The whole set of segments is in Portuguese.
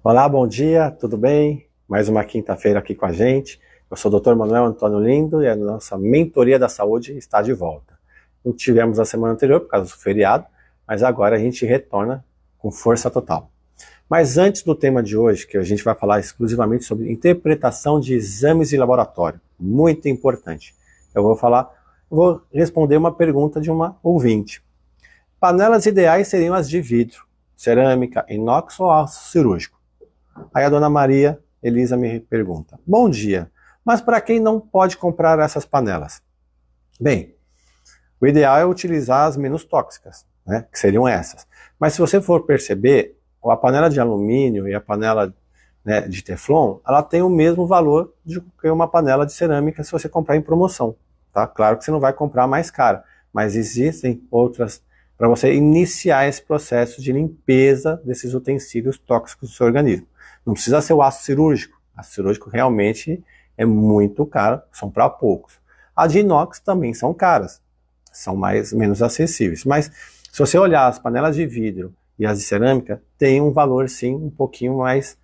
Olá, bom dia, tudo bem? Mais uma quinta-feira aqui com a gente. Eu sou o Dr. Manuel Antônio Lindo e a nossa mentoria da saúde está de volta. Não tivemos a semana anterior por causa do feriado, mas agora a gente retorna com força total. Mas antes do tema de hoje, que a gente vai falar exclusivamente sobre interpretação de exames de laboratório, muito importante. Eu vou responder uma pergunta de uma ouvinte. Panelas ideais seriam as de vidro, cerâmica, inox ou aço cirúrgico? Aí a dona Maria Elisa me pergunta: bom dia, mas para quem não pode comprar essas panelas? Bem, o ideal é utilizar as menos tóxicas, né, que seriam essas. Mas se você for perceber, a panela de alumínio e a panela, né, de Teflon, ela tem o mesmo valor que uma panela de cerâmica se você comprar em promoção. Tá? Claro que você não vai comprar mais cara, mas existem outras para você iniciar esse processo de limpeza desses utensílios tóxicos do seu organismo. Não precisa ser o aço cirúrgico. O aço cirúrgico realmente é muito caro, são para poucos. As de inox também são caras, são menos acessíveis. Mas se você olhar as panelas de vidro e as de cerâmica, tem um valor sim um pouquinho mais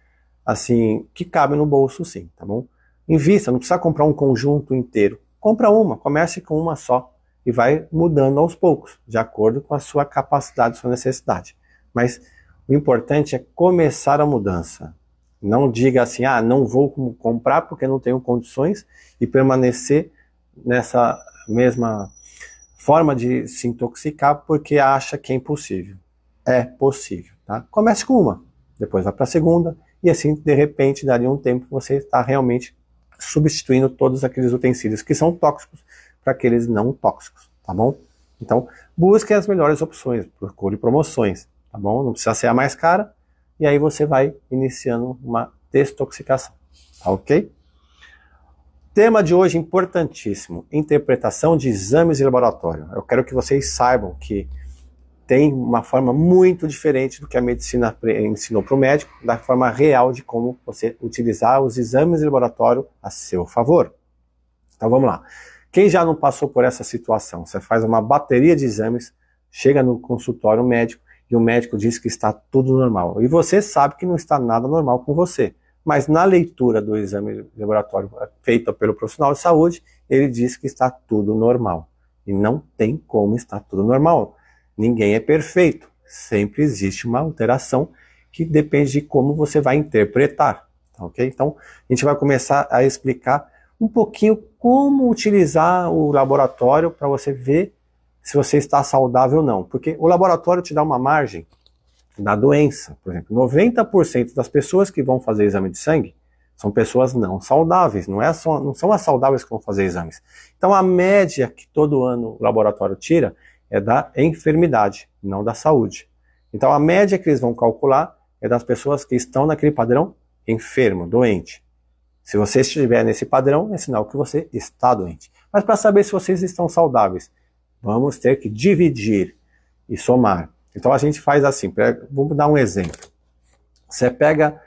assim, que cabe no bolso sim, tá bom? Invista, não precisa comprar um conjunto inteiro. Compra uma, comece com uma só e vai mudando aos poucos, de acordo com a sua capacidade, sua necessidade. Mas o importante é começar a mudança. Não diga assim, não vou comprar porque não tenho condições e permanecer nessa mesma forma de se intoxicar porque acha que é impossível. É possível, tá? Comece com uma, depois vai para a segunda e assim, de repente, daria um tempo que você está realmente substituindo todos aqueles utensílios que são tóxicos para aqueles não tóxicos, tá bom? Então, busque as melhores opções, procure promoções, tá bom? Não precisa ser a mais cara, e aí você vai iniciando uma desintoxicação, tá ok? Tema de hoje importantíssimo, interpretação de exames de laboratório. Eu quero que vocês saibam que tem uma forma muito diferente do que a medicina ensinou para o médico, da forma real de como você utilizar os exames de laboratório a seu favor. Então vamos lá. Quem já não passou por essa situação? Você faz uma bateria de exames, chega no consultório médico e o médico diz que está tudo normal. E você sabe que não está nada normal com você. Mas na leitura do exame de laboratório feito pelo profissional de saúde, ele diz que está tudo normal. E não tem como estar tudo normal. Ninguém é perfeito. Sempre existe uma alteração que depende de como você vai interpretar. Ok? Então, a gente vai começar a explicar um pouquinho como utilizar o laboratório para você ver se você está saudável ou não. Porque o laboratório te dá uma margem da doença. Por exemplo, 90% das pessoas que vão fazer exame de sangue são pessoas não saudáveis. Não são as saudáveis que vão fazer exames. Então, a média que todo ano o laboratório tira é da enfermidade, não da saúde. Então, a média que eles vão calcular é das pessoas que estão naquele padrão enfermo, doente. Se você estiver nesse padrão, é sinal que você está doente. Mas para saber se vocês estão saudáveis, vamos ter que dividir e somar. Então a gente faz assim, vamos dar um exemplo. Você pega,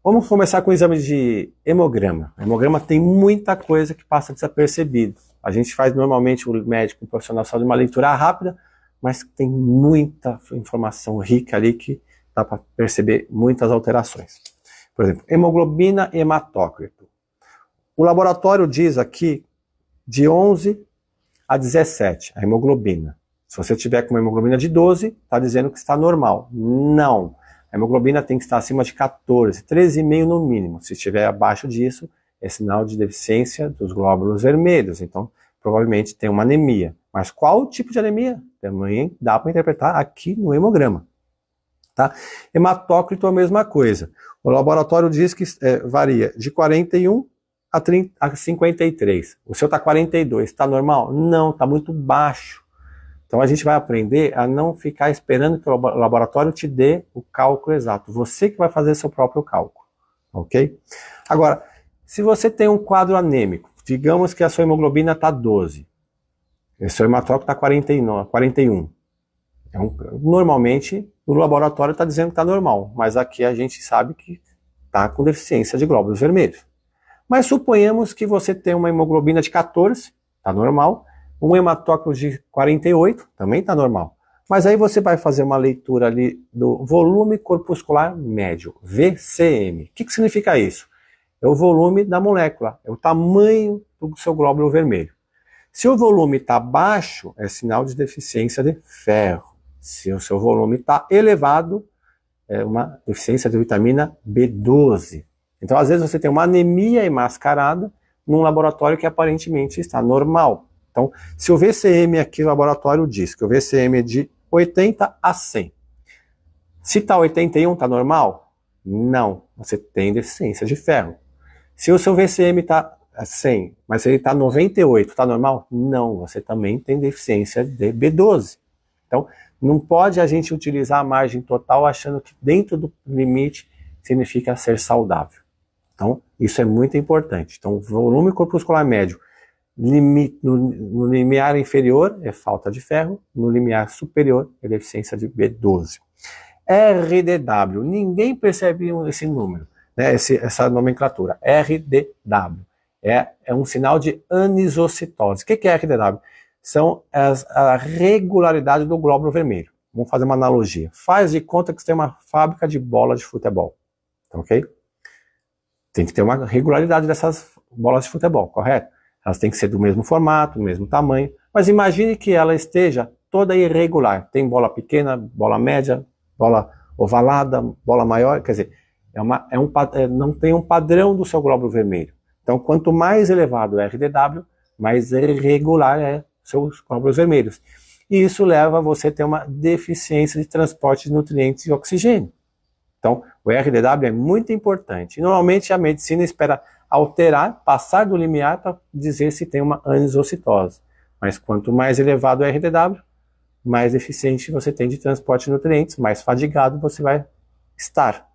vamos começar com o exame de hemograma. O hemograma tem muita coisa que passa desapercebido. A gente faz normalmente, o médico, o profissional de saúde, uma leitura rápida, mas tem muita informação rica ali que dá para perceber muitas alterações. Por exemplo, hemoglobina e hematócrito. O laboratório diz aqui de 11 a 17, a hemoglobina. Se você tiver com uma hemoglobina de 12, está dizendo que está normal. Não. A hemoglobina tem que estar acima de 14, 13,5 no mínimo. Se estiver abaixo disso, é sinal de deficiência dos glóbulos vermelhos. Então, provavelmente tem uma anemia. Mas qual tipo de anemia? Também dá para interpretar aqui no hemograma. Tá? Hematócrito é a mesma coisa. O laboratório diz que varia de 41 a 53. O seu está 42, está normal? Não, está muito baixo. Então a gente vai aprender a não ficar esperando que o laboratório te dê o cálculo exato. Você que vai fazer seu próprio cálculo. Ok? Agora, se você tem um quadro anêmico, digamos que a sua hemoglobina está 12, e o seu hematócrito está 41. Então, normalmente, o laboratório está dizendo que está normal, mas aqui a gente sabe que está com deficiência de glóbulos vermelhos. Mas suponhamos que você tem uma hemoglobina de 14, está normal, um hematócrito de 48, também está normal. Mas aí você vai fazer uma leitura ali do volume corpuscular médio, VCM. O que significa isso? É o volume da molécula, é o tamanho do seu glóbulo vermelho. Se o volume está baixo, é sinal de deficiência de ferro. Se o seu volume está elevado, é uma deficiência de vitamina B12. Então, às vezes, você tem uma anemia mascarada num laboratório que aparentemente está normal. Então, se o VCM aqui no laboratório diz que o VCM é de 80 a 100. Se está 81, está normal? Não, você tem deficiência de ferro. Se o seu VCM está 100, mas ele está 98, está normal? Não, você também tem deficiência de B12. Então, não pode a gente utilizar a margem total achando que dentro do limite significa ser saudável. Então, isso é muito importante. Então, volume corpuscular médio no limiar inferior é falta de ferro, no limiar superior é deficiência de B12. RDW, ninguém percebe esse número, né, essa nomenclatura. RDW é um sinal de anisocitose. O que é RDW? São a regularidade do glóbulo vermelho. Vamos fazer uma analogia. Faz de conta que você tem uma fábrica de bola de futebol, ok? Tem que ter uma regularidade dessas bolas de futebol, correto? Elas têm que ser do mesmo formato, do mesmo tamanho, mas imagine que ela esteja toda irregular. Tem bola pequena, bola média, bola ovalada, bola maior, quer dizer, não tem um padrão do seu glóbulo vermelho. Então, quanto mais elevado é o RDW, mais irregular é seus glóbulos vermelhos. E isso leva a você a ter uma deficiência de transporte de nutrientes e oxigênio. Então, o RDW é muito importante. E, normalmente, a medicina espera alterar, passar do limiar para dizer se tem uma anisocitose. Mas quanto mais elevado o RDW, mais eficiente você tem de transporte de nutrientes, mais fadigado você vai estar.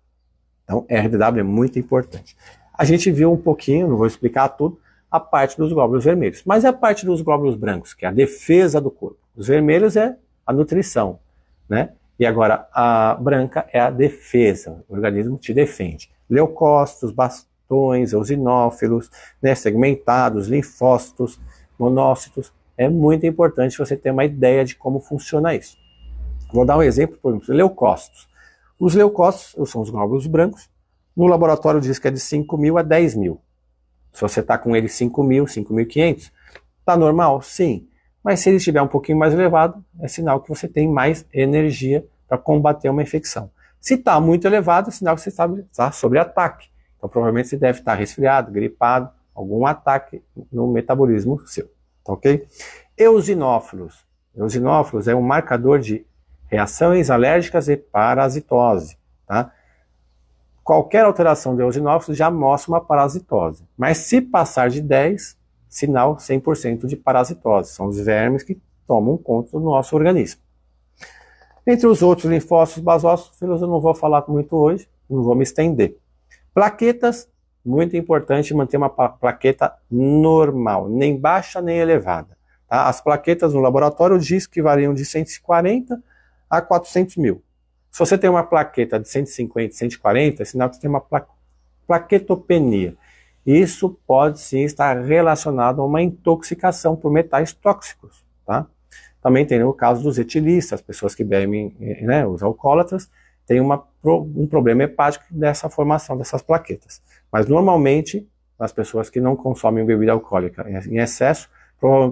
Então, RDW é muito importante. A gente viu um pouquinho, não vou explicar tudo, a parte dos glóbulos vermelhos. Mas é a parte dos glóbulos brancos, que é a defesa do corpo. Os vermelhos é a nutrição, né? E agora a branca é a defesa, o organismo te defende. Leucócitos, bastões, eosinófilos, né, segmentados, linfócitos, monócitos. É muito importante você ter uma ideia de como funciona isso. Vou dar um exemplo, por exemplo, leucócitos. Os leucócitos são os glóbulos brancos. No laboratório diz que é de 5.000 a 10.000. Se você está com ele 5.000, 5.500, está normal? Sim. Mas se ele estiver um pouquinho mais elevado, é sinal que você tem mais energia para combater uma infecção. Se está muito elevado, é sinal que você está sob ataque. Então, provavelmente você deve estar resfriado, gripado, algum ataque no metabolismo seu. Tá ok? Eosinófilos. Eosinófilos é um marcador de reações alérgicas e parasitose. Tá? Qualquer alteração de eosinófilos já mostra uma parasitose. Mas se passar de 10, sinal 100% de parasitose. São os vermes que tomam conta do nosso organismo. Entre os outros linfócitos basófilos, eu não vou falar muito hoje, não vou me estender. Plaquetas, muito importante manter uma plaqueta normal, nem baixa nem elevada. Tá? As plaquetas no laboratório diz que variam de 140 a 400 mil. Se você tem uma plaqueta de 150, 140, é sinal que você tem uma plaquetopenia. Isso pode sim estar relacionado a uma intoxicação por metais tóxicos. Tá? Também tem o caso dos etilistas, pessoas que bebem, né, os alcoólatras, tem um problema hepático dessa formação dessas plaquetas. Mas normalmente, as pessoas que não consomem bebida alcoólica em excesso,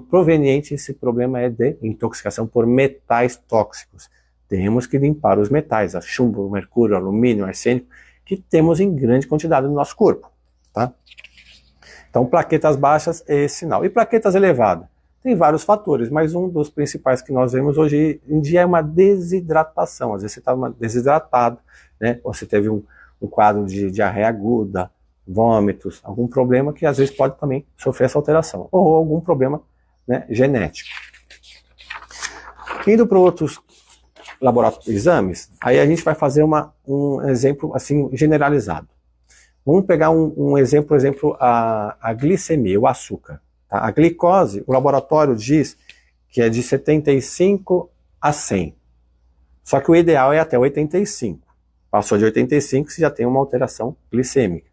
proveniente esse problema é de intoxicação por metais tóxicos. Temos que limpar os metais, a chumbo, mercúrio, alumínio, arsênico, que temos em grande quantidade no nosso corpo. Tá? Então, plaquetas baixas é esse sinal. E plaquetas elevadas? Tem vários fatores, mas um dos principais que nós vemos hoje em dia é uma desidratação. Às vezes você está desidratado, né? Ou você teve um quadro de diarreia aguda, vômitos, algum problema que às vezes pode também sofrer essa alteração. Ou algum problema, né, genético. Indo para outros exames, aí a gente vai fazer um exemplo assim generalizado. Vamos pegar um exemplo, a glicemia, o açúcar. Tá? A glicose, o laboratório diz que é de 75 a 100. Só que o ideal é até 85. Passou de 85, você já tem uma alteração glicêmica.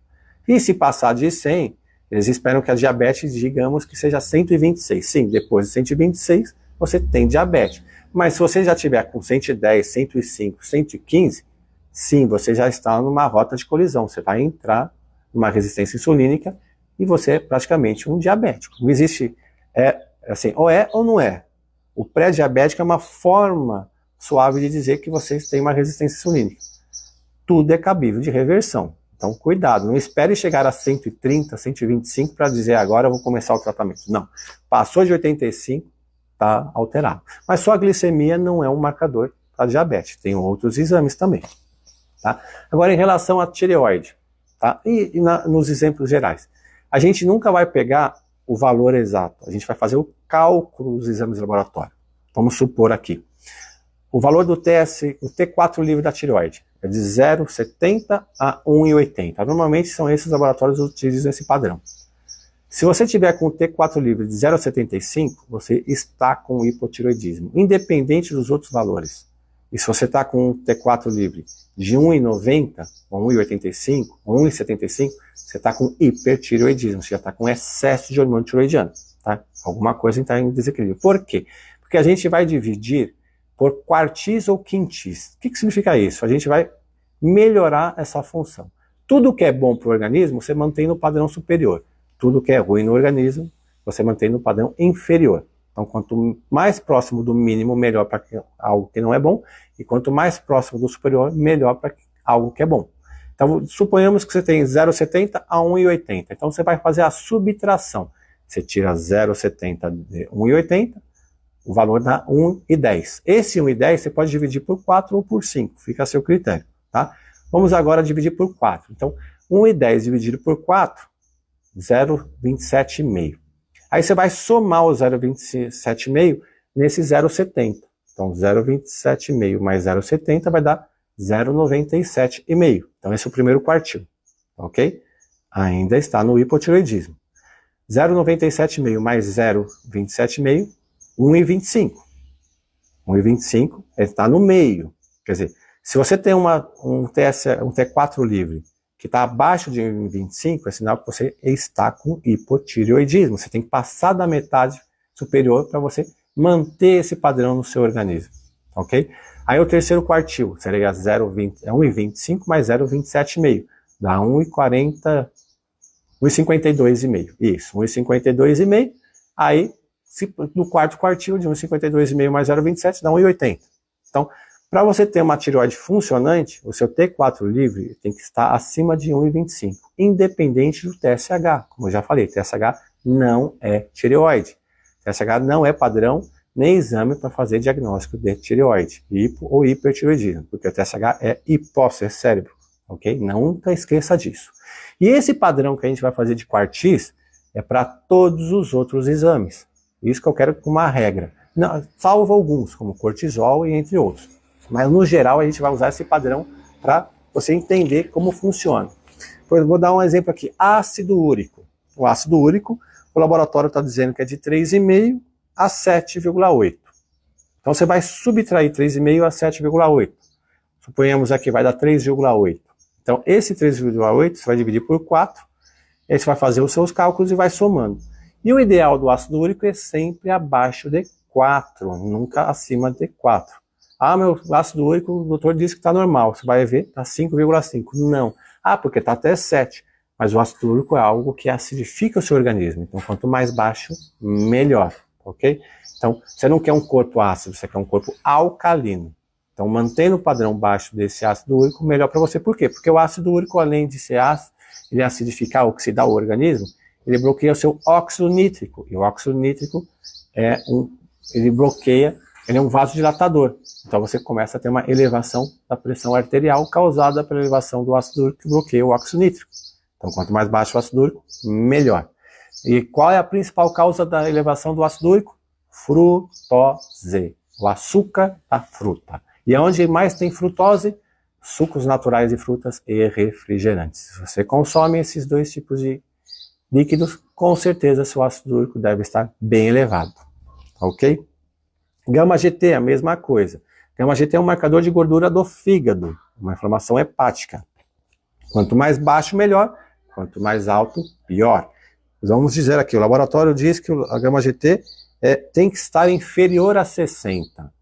E se passar de 100, eles esperam que a diabetes, digamos, que seja 126. Sim, depois de 126, você tem diabetes. Mas se você já tiver com 110, 105, 115, sim, você já está numa rota de colisão. Você vai entrar numa resistência insulínica e você é praticamente um diabético. Não existe, assim, ou é ou não é. O pré-diabético é uma forma suave de dizer que vocês têm uma resistência insulínica. Tudo é cabível de reversão. Então, cuidado, não espere chegar a 130, 125 para dizer agora eu vou começar o tratamento. Não, passou de 85, está alterado. Mas só a glicemia não é um marcador para diabetes, tem outros exames também. Tá? Agora, em relação à tireoide, tá? Nos exemplos gerais, a gente nunca vai pegar o valor exato, a gente vai fazer o cálculo dos exames de laboratório. Vamos supor aqui, o valor do T4 livre da tireoide é de 0,70 a 1,80. Normalmente são esses laboratórios que utilizam esse padrão. Se você tiver com o T4 livre de 0,75, você está com hipotireoidismo, independente dos outros valores. E se você está com um T4 livre de 1,90, ou 1,85, ou 1,75, você está com hipertireoidismo, você já está com excesso de hormônio tireoidiano. Tá? Alguma coisa está em desequilíbrio. Por quê? Porque a gente vai dividir por quartis ou quintis. O que significa isso? A gente vai melhorar essa função. Tudo que é bom para o organismo, você mantém no padrão superior. Tudo que é ruim no organismo, você mantém no padrão inferior. Então, quanto mais próximo do mínimo, melhor para algo que não é bom. E quanto mais próximo do superior, melhor para algo que é bom. Então, suponhamos que você tem 0,70 a 1,80. Então, você vai fazer a subtração. Você tira 0,70 de 1,80, o valor dá 1,10. Esse 1,10 você pode dividir por 4 ou por 5, fica a seu critério. Tá? Vamos agora dividir por 4. Então, 1,10 dividido por 4, 0,27,5. Aí você vai somar o 0,27,5 nesse 0,70. Então, 0,27,5 mais 0,70 vai dar 0,97,5. Então, esse é o primeiro quartil. Ok? Ainda está no hipotireoidismo. 0,97,5 mais 0,27,5, 1,25. 1,25 está no meio. Quer dizer, se você tem um T4 livre que está abaixo de 1,25, é sinal que você está com hipotireoidismo. Você tem que passar da metade superior para você manter esse padrão no seu organismo. Ok? Aí o terceiro quartil seria 1,25 mais 0,27,5. Dá 1,40, 1,52,5. Isso, 1,52,5. Aí, no quarto quartil de 1,52,5 mais 0,27 dá 1,80. Então, para você ter uma tireoide funcionante, o seu T4 livre tem que estar acima de 1,25, independente do TSH. Como eu já falei, TSH não é tireoide. TSH não é padrão nem exame para fazer diagnóstico de tireoide, hipo ou hipertireoidismo, porque o TSH é hipófise, é cérebro, ok? Nunca esqueça disso. E esse padrão que a gente vai fazer de quartis é para todos os outros exames. Isso que eu quero como uma regra. Não, salvo alguns, como cortisol e entre outros. Mas, no geral, a gente vai usar esse padrão para você entender como funciona. Vou dar um exemplo aqui. Ácido úrico. O ácido úrico, o laboratório está dizendo que é de 3,5 a 7,8. Então, você vai subtrair 3,5 a 7,8. Suponhamos aqui, vai dar 3,8. Então, esse 3,8 você vai dividir por 4. Aí você vai fazer os seus cálculos e vai somando. E o ideal do ácido úrico é sempre abaixo de 4, nunca acima de 4. Ah, meu ácido úrico, o doutor disse que está normal. Você vai ver, está 5,5. Não. Ah, porque está até 7. Mas o ácido úrico é algo que acidifica o seu organismo. Então, quanto mais baixo, melhor. Ok? Então, você não quer um corpo ácido, você quer um corpo alcalino. Então, mantendo o padrão baixo desse ácido úrico, melhor para você. Por quê? Porque o ácido úrico, além de ser ácido, ele acidificar, oxidar o organismo, ele bloqueia o seu óxido nítrico. E o óxido nítrico ele é um vasodilatador. Então você começa a ter uma elevação da pressão arterial causada pela elevação do ácido úrico que bloqueia o óxido nítrico. Então quanto mais baixo o ácido úrico, melhor. E qual é a principal causa da elevação do ácido úrico? Frutose, o açúcar da fruta. E onde mais tem frutose? Sucos naturais de frutas e refrigerantes. Se você consome esses dois tipos de líquidos, com certeza seu ácido úrico deve estar bem elevado. Ok? Gama GT, a mesma coisa. Gama GT é um marcador de gordura do fígado, uma inflamação hepática. Quanto mais baixo, melhor. Quanto mais alto, pior. Vamos dizer aqui, o laboratório diz que a gama GT tem que estar inferior a 60.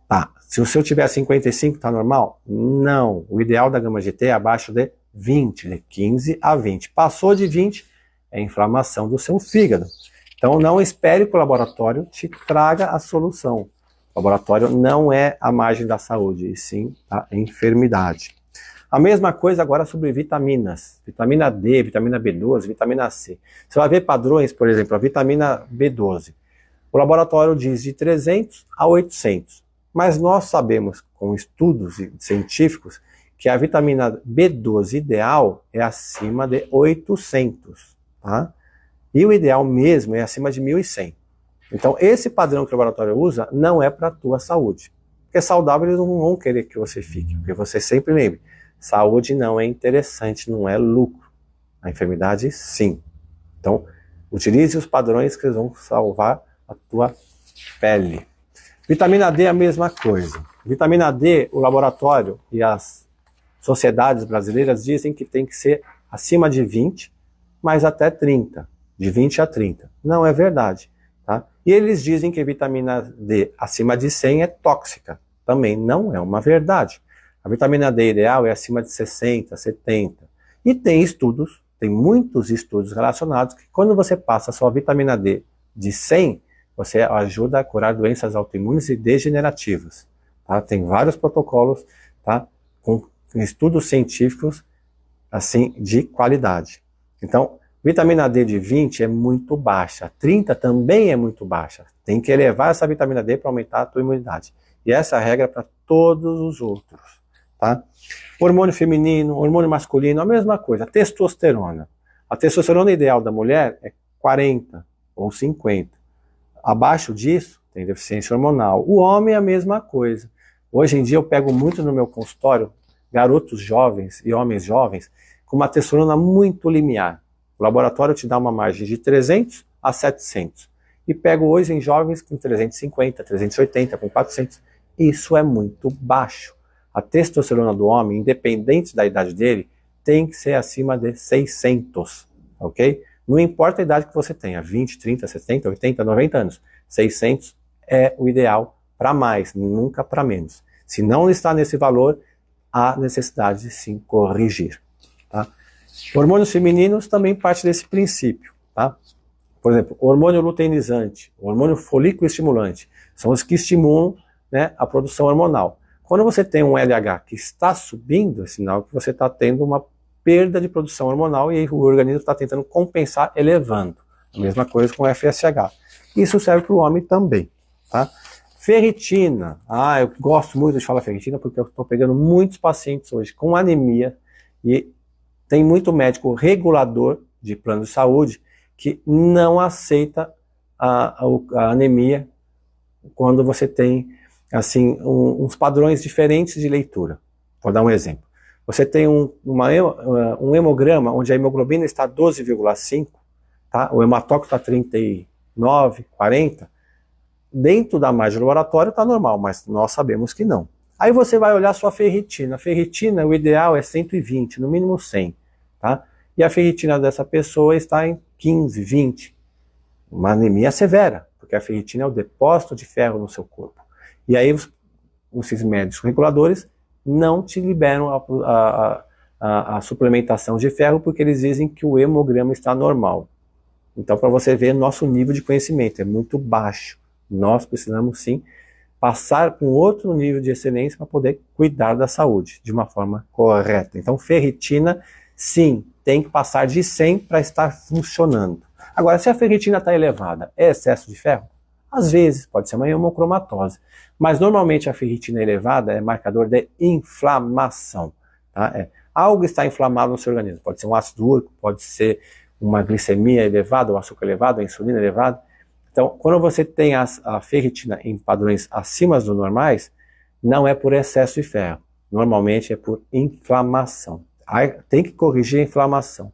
Tá, se o seu tiver 55, tá normal? Não, o ideal da gama GT é abaixo de 20, de 15 a 20. Passou de 20, é inflamação do seu fígado. Então não espere que o laboratório te traga a solução. O laboratório não é a margem da saúde, e sim a enfermidade. A mesma coisa agora sobre vitaminas. Vitamina D, vitamina B12, vitamina C. Você vai ver padrões, por exemplo, a vitamina B12. O laboratório diz de 300 a 800. Mas nós sabemos, com estudos científicos, que a vitamina B12 ideal é acima de 800. Tá? E o ideal mesmo é acima de 1.100. Então, esse padrão que o laboratório usa não é para a tua saúde. Porque saudável eles não vão querer que você fique. Porque você sempre lembre, saúde não é interessante, não é lucro. A enfermidade, sim. Então, utilize os padrões que eles vão salvar a tua pele. Vitamina D é a mesma coisa. Vitamina D, o laboratório e as sociedades brasileiras dizem que tem que ser acima de 20, mas até 30. De 20 a 30. Não é verdade. Tá? E eles dizem que a vitamina D acima de 100 é tóxica. Também não é uma verdade. A vitamina D ideal é acima de 60, 70. E tem estudos, tem muitos estudos relacionados que quando você passa a sua vitamina D de 100, você ajuda a curar doenças autoimunes e degenerativas. Tá? Tem vários protocolos, tá? Com estudos científicos assim, de qualidade. Então, vitamina D de 20 é muito baixa, 30 também é muito baixa. Tem que elevar essa vitamina D para aumentar a tua imunidade. E essa é a regra para todos os outros. Tá? Hormônio feminino, hormônio masculino, a mesma coisa. Testosterona. A testosterona ideal da mulher é 40 ou 50. Abaixo disso, tem deficiência hormonal. O homem é a mesma coisa. Hoje em dia eu pego muito no meu consultório garotos jovens e homens jovens com uma testosterona muito limiar. O laboratório te dá uma margem de 300 a 700. E pego hoje em jovens com 350, 380, com 400. Isso é muito baixo. A testosterona do homem, independente da idade dele, tem que ser acima de 600. Ok? Não importa a idade que você tenha, 20, 30, 70, 80, 90 anos. 600 é o ideal para mais, nunca para menos. Se não está nesse valor, há necessidade de sim corrigir. Tá? Hormônios femininos também parte desse princípio. Tá? Por exemplo, hormônio luteinizante, hormônio folículo estimulante, são os que estimulam, né, a produção hormonal. Quando você tem um LH que está subindo, é sinal que você está tendo uma perda de produção hormonal e aí o organismo está tentando compensar elevando. A mesma coisa com o FSH. Isso serve para o homem também. Tá? Ferritina. Eu gosto muito de falar ferritina porque eu estou pegando muitos pacientes hoje com anemia e tem muito médico regulador de plano de saúde que não aceita a anemia quando você tem assim, uns padrões diferentes de leitura. Vou dar um exemplo. Você tem um hemograma onde a hemoglobina está 12,5, tá? O hematócrito está 39, 40. Dentro da margem do laboratório está normal, mas nós sabemos que não. Aí você vai olhar sua ferritina. A ferritina, o ideal é 120, no mínimo 100. Tá? E a ferritina dessa pessoa está em 15, 20. Uma anemia severa, porque a ferritina é o depósito de ferro no seu corpo. E aí esses médicos reguladores não te liberam a suplementação de ferro porque eles dizem que o hemograma está normal. Então, para você ver, nosso nível de conhecimento é muito baixo. Nós precisamos, sim, passar para um outro nível de excelência para poder cuidar da saúde de uma forma correta. Então, ferritina, sim, tem que passar de 100 para estar funcionando. Agora, se a ferritina está elevada, é excesso de ferro? Às vezes, pode ser uma hemocromatose. Mas, normalmente, a ferritina elevada é marcador de inflamação. Tá? Algo está inflamado no seu organismo. Pode ser um ácido úrico, pode ser uma glicemia elevada, o açúcar elevado, a insulina elevada. Então, quando você tem a ferritina em padrões acima dos normais, não é por excesso de ferro. Normalmente é por inflamação. Aí, tem que corrigir a inflamação.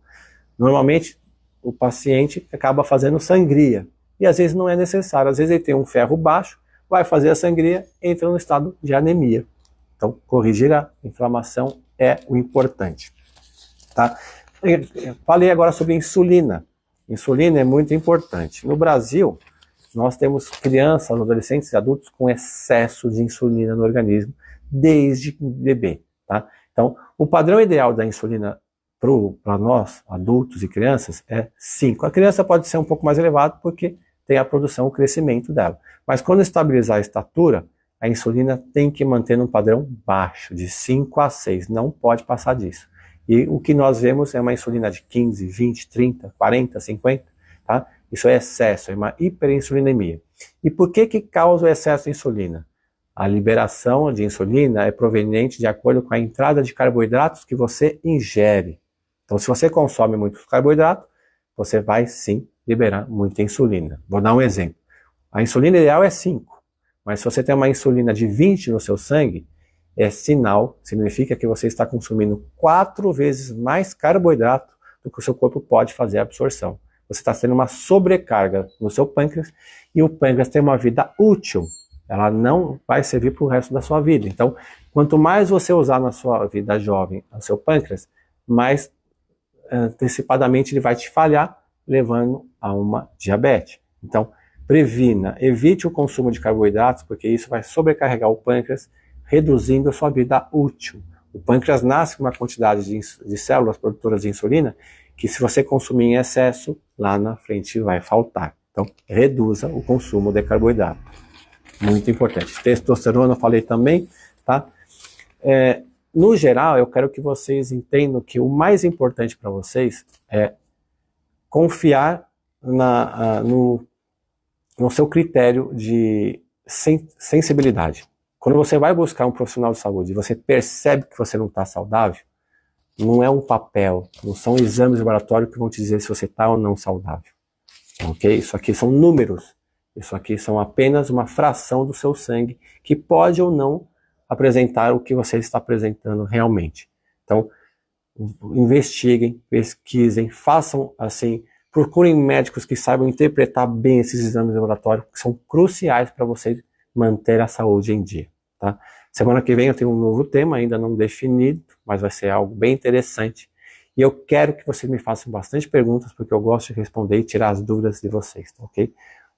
Normalmente, o paciente acaba fazendo sangria. E às vezes não é necessário. Às vezes ele tem um ferro baixo, vai fazer a sangria, entra no estado de anemia. Então, corrigir a inflamação é o importante. Tá? Eu falei agora sobre insulina. Insulina é muito importante. No Brasil, nós temos crianças, adolescentes e adultos com excesso de insulina no organismo desde bebê, tá? Então, o padrão ideal da insulina para nós, adultos e crianças, é 5. A criança pode ser um pouco mais elevado porque tem a produção, o crescimento dela. Mas quando estabilizar a estatura, a insulina tem que manter num padrão baixo, de 5 a 6, não pode passar disso. E o que nós vemos é uma insulina de 15, 20, 30, 40, 50, tá? Isso é excesso, é uma hiperinsulinemia. E por que causa o excesso de insulina? A liberação de insulina é proveniente de acordo com a entrada de carboidratos que você ingere. Então, se você consome muitos carboidratos, você vai sim liberar muita insulina. Vou dar um exemplo. A insulina ideal é 5, mas se você tem uma insulina de 20 no seu sangue, é sinal, significa que você está consumindo 4 vezes mais carboidrato do que o seu corpo pode fazer a absorção. Você está tendo uma sobrecarga no seu pâncreas e o pâncreas tem uma vida útil. Ela não vai servir para o resto da sua vida. Então, quanto mais você usar na sua vida jovem o seu pâncreas, mais antecipadamente ele vai te falhar, levando a uma diabetes. Então, previna, evite o consumo de carboidratos, porque isso vai sobrecarregar o pâncreas, reduzindo a sua vida útil. O pâncreas nasce com uma quantidade de células produtoras de insulina que, se você consumir em excesso, lá na frente vai faltar. Então, reduza o consumo de carboidrato. Muito importante. Testosterona eu falei também, tá? No geral, eu quero que vocês entendam que o mais importante para vocês é confiar no seu critério de sensibilidade. Quando você vai buscar um profissional de saúde e você percebe que você não está saudável, não é um papel, não são exames de laboratório que vão te dizer se você está ou não saudável. Ok? Isso aqui são números. Isso aqui são apenas uma fração do seu sangue que pode ou não apresentar o que você está apresentando realmente. Então, investiguem, pesquisem, façam assim, procurem médicos que saibam interpretar bem esses exames de laboratório, que são cruciais para você manter a saúde em dia. Tá? Semana que vem eu tenho um novo tema, ainda não definido, mas vai ser algo bem interessante. E eu quero que vocês me façam bastante perguntas, porque eu gosto de responder e tirar as dúvidas de vocês, tá, ok?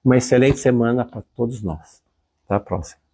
Uma excelente semana para todos nós. Até a próxima.